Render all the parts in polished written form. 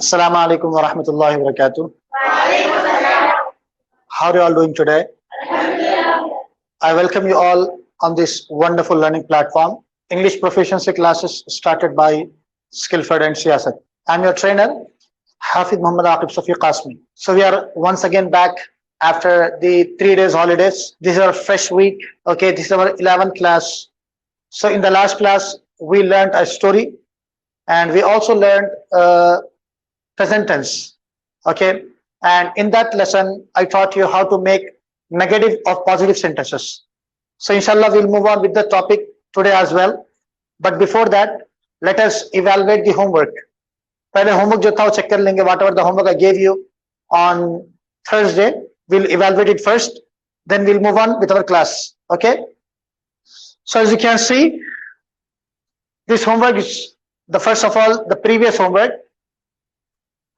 Assalamu alaikum wa rahmatullahi wa barakatuh. How are you all doing today? I welcome you all on this wonderful learning platform. English proficiency classes started by Skillford and Siyasat. I'm your trainer, Hafid Muhammad Aqib Safi Qasmi. So we are once again back after the 3 days holidays. This is our fresh week. Okay, this is our 11th class. So in the last class, we learned a story and we also learned present tense. Okay, and in that lesson, I taught you how to make negative or positive sentences. So inshallah, we'll move on with the topic today as well. But before that, let us evaluate the homework. पहले homework जो था वो check कर लेंगे. Whatever the homework I gave you on Thursday, we'll evaluate it first. Then we'll move on with our class. Okay. So as you can see, this homework is the first of all the previous homework.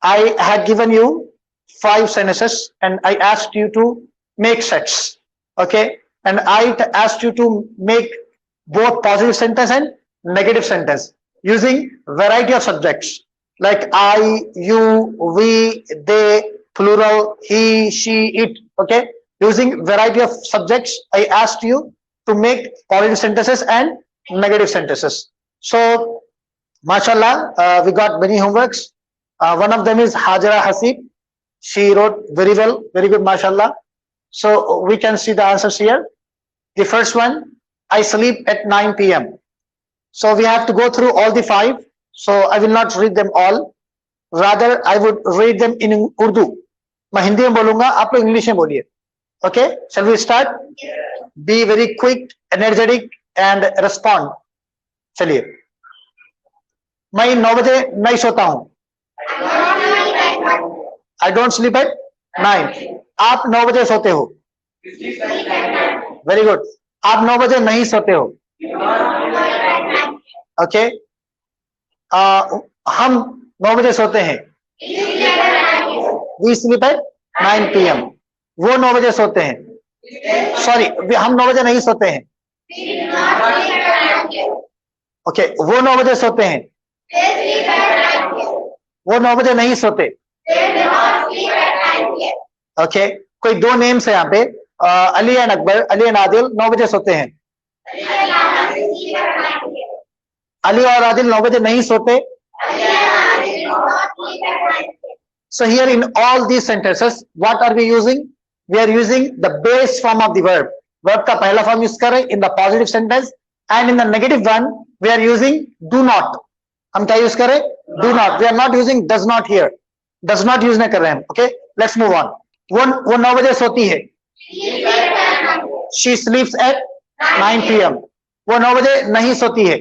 I had given you 5 sentences and I asked you to make sets. Okay. And I asked you to make both positive sentence and negative sentence using variety of subjects like I, you, we, they, plural, he, she, it. Okay. Using variety of subjects, I asked you to make positive sentences and negative sentences. So, mashallah, we got many homeworks. One of them is Hajara Hasib. She wrote very well, very good, mashallah. So we can see the answers here. The first one, I sleep at 9 p.m. So we have to go through all the 5. So I will not read them all. Rather, I would read them in Urdu. मैं हिंदी में बोलूंगा, आप लोग English में बोलिए. Okay, shall we start? Be very quick, energetic, and respond. चलिए. मैं 9 बजे नहीं सोता हूँ. I don't sleep at 9. आप 9 बजे सोते हो. Very good. आप 9 बजे नहीं सोते हो. Okay. हम 9 बजे सोते हैं. We sleep at 9 p.m. वो 9 बजे सोते हैं. Sorry, हम 9 बजे नहीं सोते हैं. Okay, वो 9 बजे सोते हैं. वो 9 बजे नहीं सोते. Okay, कोई 2 नेम्स है यहाँ पे. अली एंड अकबर, अली एंड आदिल 9 बजे सोते हैं. अली और आदिल 9 बजे नहीं सोते. So here in all these sentences, what are we using? We are using the base form of the verb. Verb का पहला form use कर रहे हैं in the positive sentence, and in the negative one we are using do not. हम क्या use कर रहे हैं? Do not. We are not using does not here. Does not use नहीं कर रहे हैं. Okay, let's move on. वो 9 बजे सोती है. She sleeps at 9 p.m. वो 9 बजे नहीं सोती है.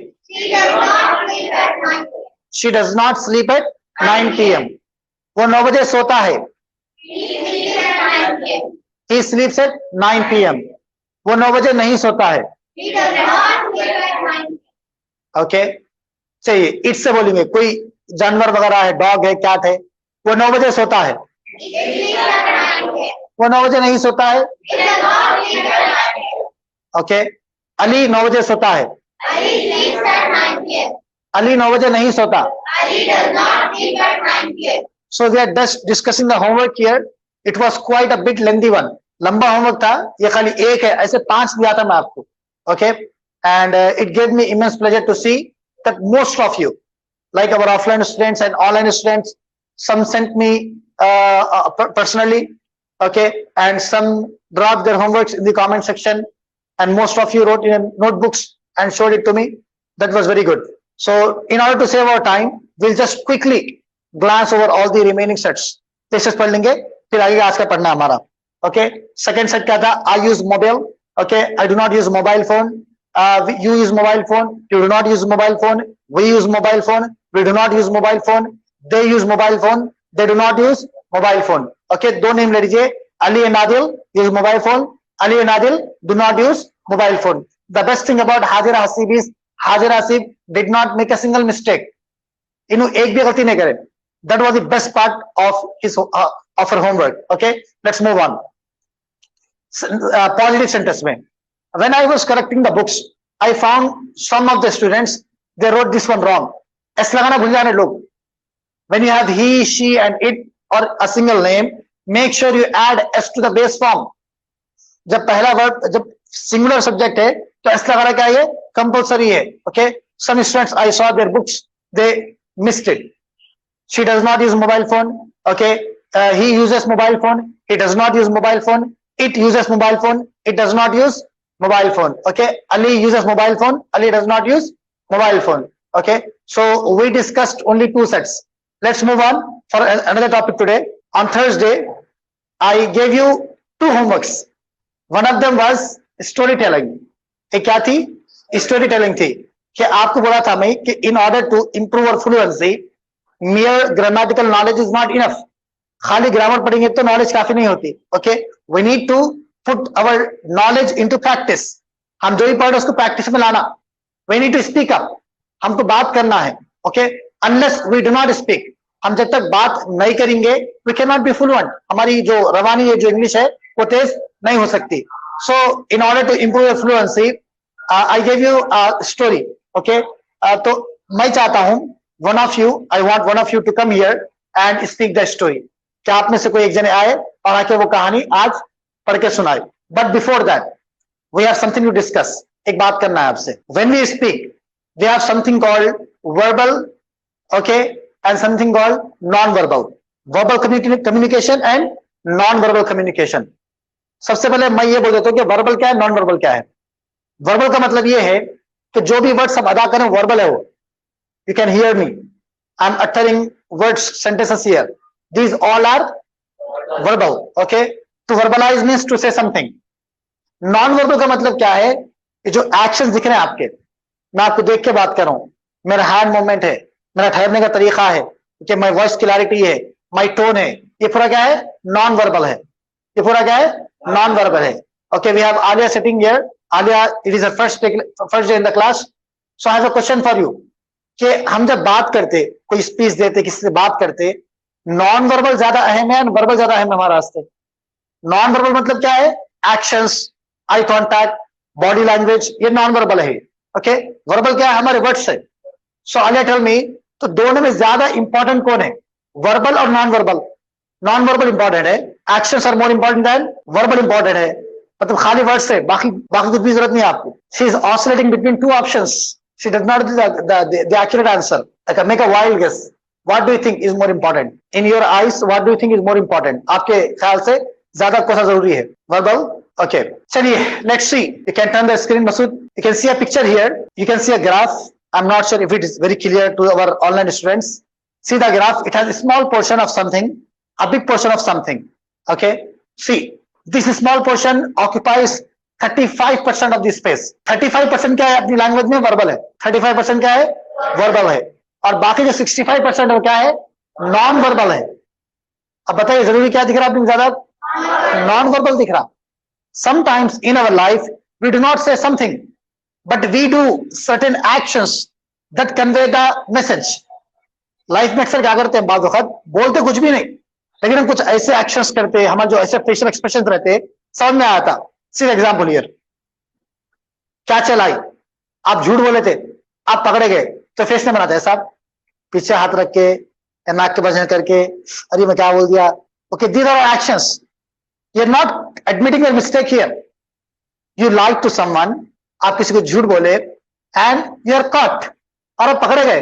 She does not sleep at 9 p.m. वो 9 बजे सोता है. He sleeps at 9 p.m. वो 9 बजे नहीं सोता है. Okay, चाहिए इट से बोलेंगे. कोई जानवर वगैरह है, डॉग है, कैट है, वो 9 बजे सोता है. वो 9 बजे नहीं सोता है. ओके, अली 9 बजे सोता है. अली 9 बजे नहीं सोता. So we are just discussing the homework here. It was quite a bit lengthy one. लंबा homework था. ये खाली एक है, ऐसे 5 दिया था मैं आपको. Okay, and it gave me immense pleasure to see that most of you, like our offline students and online students, some sent me personally. Okay, and some dropped their homeworks in the comment section, and most of you wrote in notebooks and showed it to me. That was very good. So in order to save our time, we'll just quickly glance over all the remaining sets. Cases पढ़ लेंगे, फिर आगे आज का पढ़ना हमारा. Okay, second set क्या था? I use mobile. Okay, I do not use mobile phone. You use mobile phone. You do not use mobile phone. We use mobile phone. We do not use mobile phone. They use mobile phone. They do not use mobile phone. Okay, 2 name ले लीजिए. Ali and Adil use mobile phone. Ali and Adil do not use mobile phone. The best thing about Hajira Hasib is Hajira Hasib did not make a single mistake. इन्हों एक भी गलती नहीं करे. That was the best part of his of her homework. Okay, let's move on. Positive sentence में. When I was correcting the books, I found some of the students they wrote this one wrong. ऐसा लगाना भूल जाने लोग. when you have he, she and it or a single name, make sure you add s to the base form. जब पहला word जब singular subject है तो एस लगाना क्या है, कंपल्सरी है. Okay, some students I saw their books, they missed it. She does not use mobile phone. Okay, he uses mobile phone. He does not use mobile phone. It uses mobile phone. It does not use mobile phone. Okay, Ali uses mobile phone. Ali does not use mobile phone. Okay, so we discussed only two sets. Let's move on for another topic today. On Thursday, I gave you two homeworks. One of them was storytelling. एक क्या थी, storytelling थी. कि आपको बोला था मैं कि in order to improve our fluency, mere grammatical knowledge is not enough. खाली ग्रामर पढ़ेंगे तो नॉलेज काफी नहीं होती. Okay, we need to put our knowledge into practice. हम जो भी पढ़ रहे उसको प्रैक्टिस में लाना. We need to speak up. हमको बात करना है. Okay, unless we do not speak, हम जब तक बात नहीं करेंगे we can not be fluent. हमारी जो रवानी है, जो इंग्लिश है, वो तेज नहीं हो सकती. So in order to improve your fluency, I give you story. Okay, तो मैं चाहता हूं one of you, I want one of you to come here and speak the story. क्या आप में से कोई एक जने आए और आके वो कहानी आज पढ़ के सुनाए. But before that we have something to discuss. एक बात करना है आपसे. When we speak we have something called verbal, okay, and something called non verbal. Verbal communication and non verbal communication. सबसे पहले मैं ये बोल देता हूं कि वर्बल क्या है, नॉन वर्बल क्या है. वर्बल का मतलब ये है कि जो भी वर्ड्स हम अदा करें वर्बल है वो. You can hear me, I am uttering words, sentences here. These all are verbal. Okay, to verbalize means to say something. Non-verbal का मतलब क्या है, ये जो एक्शन दिख रहे हैं आपके, मैं आपको देख के बात कर रहा हूं, मेरा हैंड मूवमेंट है, मेरा ठहरने का तरीका है, कि माई वॉइस क्लैरिटी है, माई टोन है, ये पूरा क्या है, नॉन वर्बल है. ये पूरा क्या है, नॉन वर्बल है. Okay, we have Alia sitting here. Alia, it is first day in the class. So I have a question for you कि हम जब बात करते, कोई स्पीच देते, किसी से बात करते, नॉन वर्बल ज्यादा अहम है, वर्बल ज्यादा अहम है हमारा वास्ते. नॉन वर्बल मतलब क्या है, actions, eye contact, body language, ये नॉन वर्बल है. ओके, वर्बल क्या है, हमारे वर्ड्स है. सो आलिया टेल मी, तो दोनों में ज्यादा इंपॉर्टेंट कौन है, वर्बल और non verbal? Non verbal important है, actions are more important than verbal important है. मतलब खाली वर्ड्स है, बाकी कुछ भी जरूरत नहीं है आपको. She is oscillating between two options. She does not the accurate answer. Make a wild guess. What do you think is more important? In your eyes, what do you think is more important? आपके ख्याल से ज्यादा कौन सा जरूरी है, verbal? Okay, चलिए, let's see. You can turn the screen, Masood. You can see a picture here. You can see a graph. I'm not sure if it is very clear to our online students. See the graph. It has a small portion of something, a big portion of something. Okay. See, this small portion occupies 35% of the space. 35% क्या है अपनी language में, verbal है. 35% क्या है, verbal है. और बाकी जो 65% वो क्या है, नॉन वर्बल है. अब बताइए जरूरी क्या दिख रहा है अपनी ज्यादा, नॉन वर्बल दिख रहा. Sometimes in our life we do not say something, but we do certain actions that convey the message. Life में अक्सर क्या करते हैं, बाद वक्त बोलते कुछ भी नहीं, लेकिन हम कुछ ऐसे एक्शंस करते हैं, हमारे जो ऐसे फेशियल एक्सप्रेशन रहते, समझ में आया था. सिर्फ एग्जाम्पल हियर, क्या चलाई, आप झूठ बोले थे, आप पकड़े गए, तो फेस में बनाते हैं साहब, पीछे हाथ रख के, नाक के बजने करके, अरे मैं क्या बोल दिया. Okay, these are actions. You are not admitting your mistake here. You like to someone, आप किसी को झूठ बोले एंड यू आर कॉट, और आप पकड़े गए,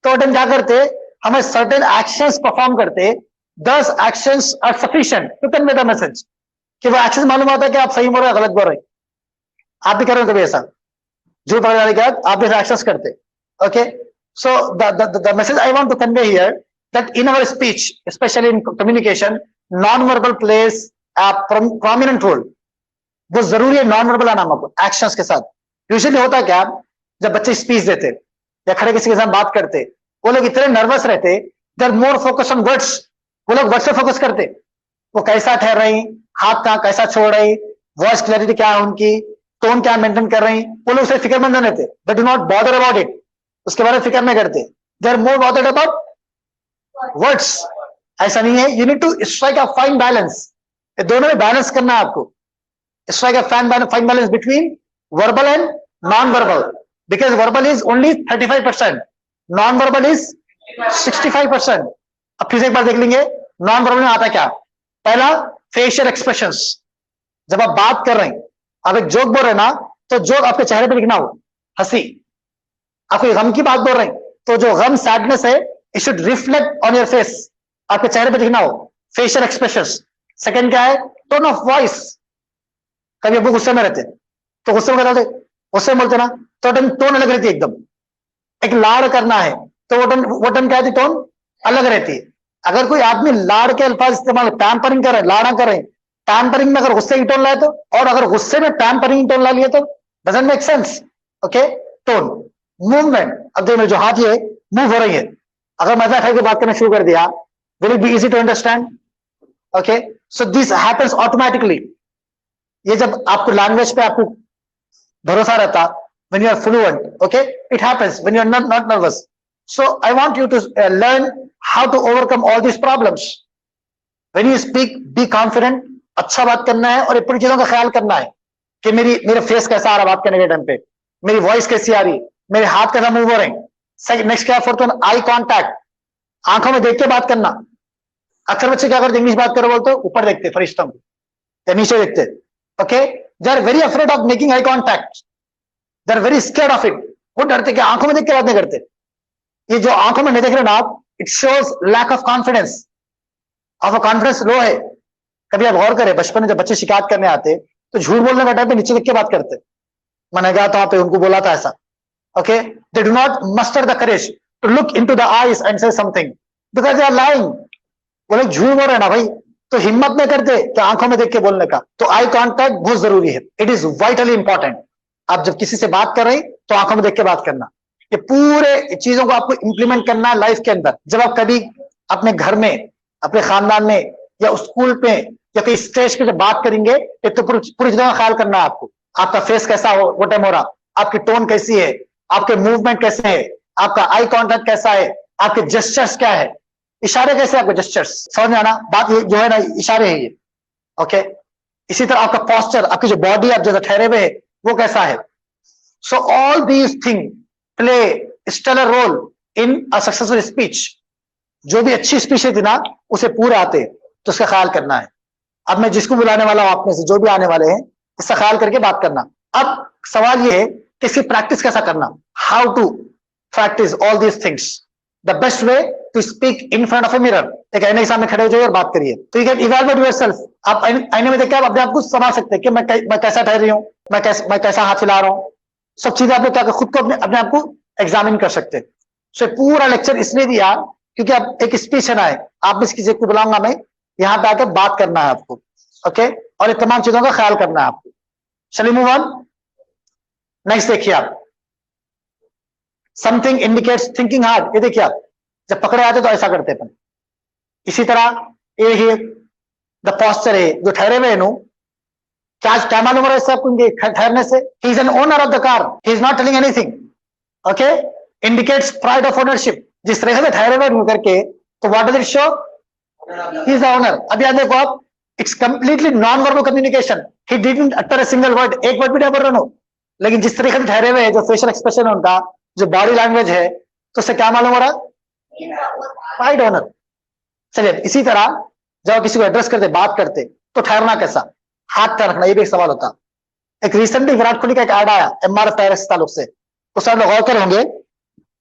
तो हम क्या करते, हमें सर्टेन एक्शंस परफॉर्म करते. 10 actions are sufficient to convey the message. कि वो एक्शन मालूम होता है कि आप सही बोल रहे, गलत बोल रहे. आप भी कर रहे हो कभी ऐसा, झूठ पकड़ने के बाद आप भी एक्शंस करते. Okay, so the message I want to convey here, that in our speech, especially in communication, non-verbal plays a prominent role. वो जरूरी है non-verbal आना हमको actions के साथ. Usually होता क्या, जब बच्चे स्पीच देते या खड़े किसी के साथ बात करते, वो लोग इतने नर्वस रहते, they are more focused on words. वो लोग वर्ड से फोकस करते, वो कैसा ठहर रही, हाथ कहाँ कैसा छोड़ रही, वॉइस क्लैरिटी क्या है उनकी, टोन क्या मेंटेन कर रही, वो लोग उसे फिक्रमंद नहीं रहते. They do not bother about it. उसके बारे में फिक्र नहीं करते. They are more bothered about words. ऐसा नहीं है. You need to strike a fine balance. ये दोनों में बैलेंस करना है आपको. Strike a fine balance between verbal and non verbal, because verbal is only 35%, non verbal is 65%. अब फिर से एक बार देख लेंगे नॉन वर्बल में आता क्या। पहला फेशियल एक्सप्रेशंस, जब आप बात कर रहे हैं, आप एक जोक बोल रहे हैं ना, तो जोक आपके चेहरे पे दिखना हो, हंसी। आप कोई गम की बात बोल रहे हैं तो जो गम सैडनेस है it should reflect on your face, आपके चेहरे पे दिखना हो, फेशियल एक्सप्रेशंस। सेकंड क्या है, टोन ऑफ वॉइस। कभी आपको गुस्से में रहते तो गुस्से में कहते, गुस्से में बोलते ना तो टोन अलग रहती है एकदम। एक लाड़ करना है तो वो टोन क्या है, टोन अलग रहती है। अगर कोई आदमी लाड़ के अल्फाज इस्तेमाल, पैम्परिंग कर रहे, लाड़ा कर रहे, पैम्परिंग में अगर गुस्से की टोन लाए तो, और अगर गुस्से में पैम्परिंग टोन ला लिए तो doesn't make sense. Okay, tone, movement. अब देखो जो हाथ ये मूव हो रही है, अगर मैं ऐसा करके बात करना शुरू कर दिया, will it be easy to understand? Okay, so this happens automatically. ये जब आपको लैंग्वेज पे आपको भरोसा रहता, when you are fluent, okay, it happens when you are not nervous. So I want you to learn how to overcome all these problems. When you speak, be confident. अच्छा बात करना है और पूरी चीजों का ख्याल करना है कि मेरा फेस कैसा आ रहा है बात करने के टाइम पे, मेरी वॉइस कैसी आ रही, मेरे हाथ कैसा मूव हो रहे हैं। नेक्स्ट क्या, फोर्थ वन, आई कॉन्टैक्ट, आंखों में देख के बात करना। अक्सर बच्चे क्या करते, इंग्लिश बात करो बोलते ऊपर देखते, फरिश्तों या नीचे देखते। Okay, they are very afraid of making eye contact, they are very scared of it. वो डरते कि आंखों में देख के बात नहीं करते। ये जो आंखों में नहीं देख रहे ना आप, it shows lack of confidence, आपका कॉन्फिडेंस लो है। कभी आप गौर करें, बचपन में जब बच्चे शिकायत करने आते तो झूठ बोलने का टाइम पे नीचे देख के बात करते। मैंने गया था पे उनको बोला था ऐसा। Okay, they do not muster the courage to look into the eyes and say something because they are lying. वो लोग झूठ बोल रहे हैं ना भाई, तो हिम्मत नहीं करते कि आंखों में देख के बोलने का। तो आई कॉन्टैक्ट बहुत जरूरी है, इट इज वाइटली इंपॉर्टेंट। आप जब किसी से बात कर रहे हैं तो आंखों में देख के बात करना। ये पूरे चीजों को आपको इंप्लीमेंट करना है लाइफ के अंदर। जब आप कभी अपने घर में, अपने खानदान में या स्कूल पे या कहीं स्टेज पे जब बात करेंगे, एक तो पूरी चीजों का ख्याल करना है आपको। आपका फेस कैसा हो, वो टाइम हो रहा, आपकी टोन कैसी है, आपके मूवमेंट कैसे है, आपका आई कॉन्टैक्ट कैसा है, आपके जेस्चर्स क्या है, इशारे कैसे, आपके जेस्चर्स समझ में आना बात। ये जो है ना, इशारे है ये। ओके, इसी तरह आपका पोस्चर, आपकी जो बॉडी, आप जैसा ठहरे हुए है वो कैसा है। So all these thing play stellar role in a successful speech. जो भी अच्छी स्पीच थी ना, उसे पूरे आते तो उसका ख्याल करना है। अब मैं जिसको बुलाने वाला हूं, आप में से जो भी आने वाले हैं, इसका ख्याल करके बात करना। अब सवाल ये है कि इसकी प्रैक्टिस कैसा करना, how to practise all these things. The best way to speak in front of a mirror, एक आईने के सामने खड़े हो जाइए और बात करिए। तो यू कैन इवैल्यूएट योरसेल्फ। आप आईने में देख के आप अपने आप को समझ सकते हैं कि मैं कैसा ठहर रही हूँ, मैं कैसा हाथ हिला रहा हूँ। सब चीजें आप लोग क्या खुद को अपने आप को एग्जामिन कर सकते हैं। सो पूरा लेक्चर इसलिए दिया क्योंकि आप एक स्पीच है ना, आप भी किसी को बुलाऊंगा मैं, यहाँ पे आकर बात करना है आपको। ओके, और ये तमाम चीजों का ख्याल करना है आपको। चलिए मूव ऑन, नेक्स्ट देखिए आप, समथिंग इंडिकेट्स थिंकिंग हार्ड। ये देखिए आप जब पकड़े आते तो ऐसा करते अपन। इसी तरह ये देखिए द पोस्चर है, जो ठहरे हुए नो, क्या मालूम हो रहा है सबको ठहरने से, he is an owner of the car, he is not telling anything. Okay, indicates pride of ownership. जिस तरह से ठहरे हुए करके, तो what does it show, he is the owner. अब याद देखो आप, it's completely non verbal communication, he didn't utter a single word, एक वर्ड भी नहीं बोल रहा हूं, लेकिन जिस तरीके से ठहरे हुए हैं, जो फेशियल एक्सप्रेशन है उनका, जो बॉडी लैंग्वेज है, तो उससे क्या मालूम हो रहा, प्राइड ओनर। चलिए इसी तरह जब आप किसी को एड्रेस करते, बात करते, तो ठहरना कैसा, हाथ का रखना, ये भी एक सवाल होता। एक रिसेंटली विराट कोहली का एक ऐड आया एमआरएफ टायर्स ताल्लुक से, उस आप लोग गौर कर होंगे।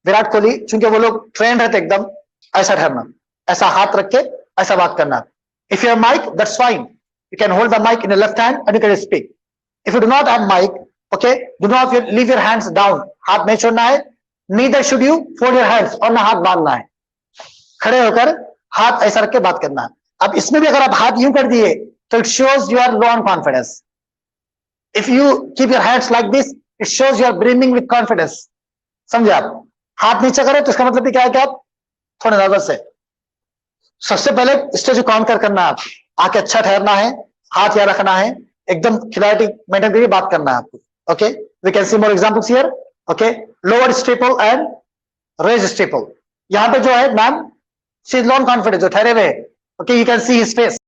विराट कोहली चूंकि वो लोग ट्रेंड रहते एकदम ऐसा ठहरना, ऐसा हाथ रख के ऐसा बात करना। If you have mic that's fine, you can hold the mic in your left hand and you can speak. If you do not have mic, okay, do not leave your hands down, हाथ नहीं छोड़ना है, neither should you fold your hands, और ना हाथ बांधना है, खड़े होकर हाथ ऐसा रख के बात करना है। अब इसमें भी अगर आप हाथ यूं कर दिए तो it shows you are low on confidence. If you keep your hands like this, it shows you are brimming with confidence. समझे आप, हाथ नीचे करें तो इसका मतलब भी क्या है कि आप थोड़े नर्वस है। सबसे पहले स्टेज काउंटर करना है, आप आके अच्छा ठहरना है, हाथ यहाँ रखना है, एकदम क्लैरिटी मेंटेन करके बात करना है आपको। Okay, we can see more examples here. Okay, lower staple and raise staple. यहाँ पे जो है ma'am she is non confident, जो ठहरे हुए, okay, you can see his face,